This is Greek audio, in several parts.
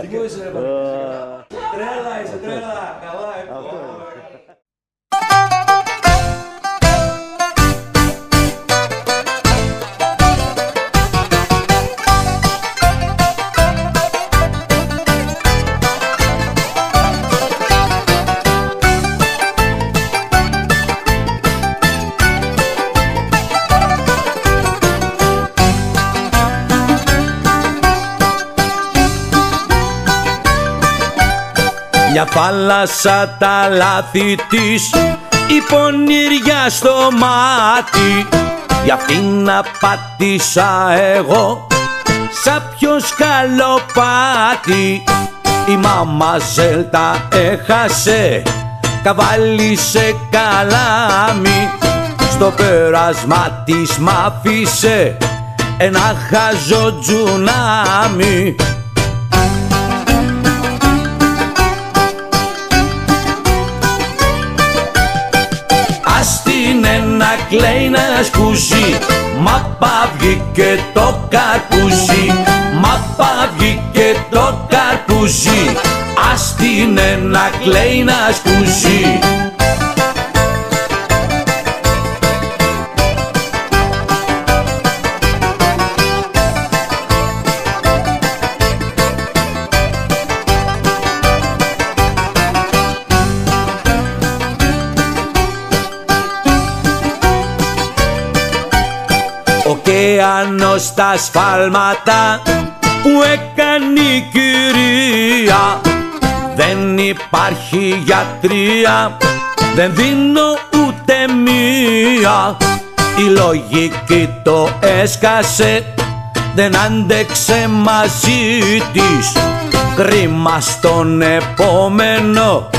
Τι μου είσαι ρε παιδί. Τρέλα είσαι, τρέλα. Καλά, Μια θάλασσα τα λάθη της, η πονηριά στο μάτι. Γι' αυτήν απάτησα εγώ σαν πιο σκαλοπάτι. Η μαμαζέλ τα έχασε, καβάλισε καλάμι. Στο πέρασμα της μ' άφησε ένα χάζο τζουνάμι. Να κλαίει να σκούσει, μα βγήκε το καρπούζι. Μα βγήκε το καρπούζι, ας την να κλαίει να σκούσει. Ωκεανός τα σφάλματα που έκανε η κυρία. Δεν υπάρχει γιατρία, δεν δίνω ούτε μία. Η λογική το έσκασε, δεν άντεξε μαζί της. Κρίμα στον επόμενο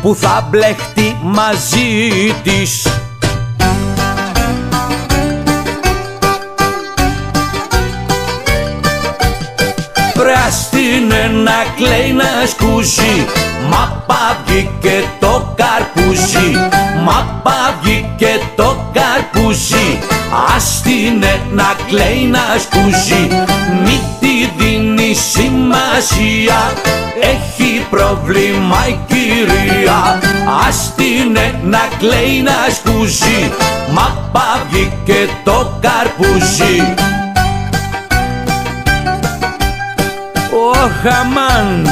που θα μπλεχτεί μαζί της. Πράστηνε να κλαίει να σκούσει, μα βγήκε το καρπούζι. Μα βγήκε το καρπούζι, άστηνε να κλαίει να σκούσει. Μη τη δίνει σημασία, έχει πρόβλημα η κυρία. Άστηνε να κλαίει να σκούσει, μα βγήκε το καρπούζι. Αμάν.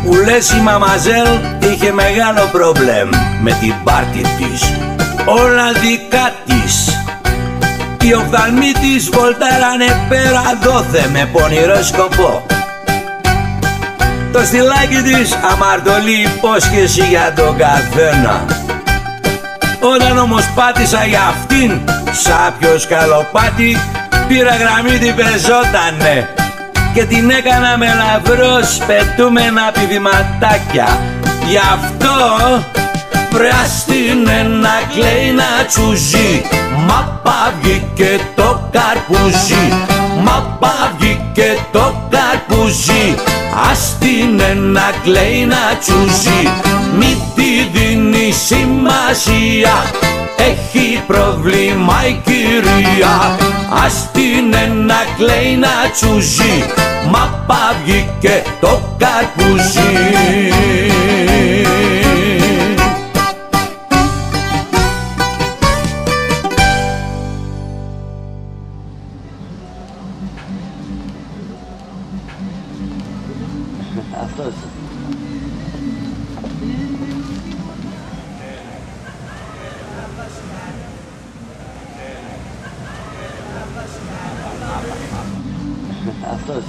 Που λες η μαμαζέλ είχε μεγάλο πρόβλημα με την πάρτι της, όλα δικά της. Οι οφθαλμοί της βολτάρανε πέρα δόθε με πονηρό σκοπό. Το στυλάκι της αμαρτωλή υπόσχεση για τον καθένα. Όταν όμως πάτησα για αυτήν σάπιο σκαλοπάτι, πήρα γραμμή την πεζότανε και την έκανα με λαβρός πετούμενα πηδηματάκια. Γι' αυτό πράστηνε να κλαίει να τσουζεί, μα βγήκε το καρπούζι. Μα βγήκε το καρπούζι, άστηνε να κλαίει να τσουζεί. Μη τη δίνει σημασία, έχει πρόβλημα η κυρία. Άστηνε να κλαίει να τσουζεί, μα βγήκε το καρπούζι. Αυτός. Αυτός.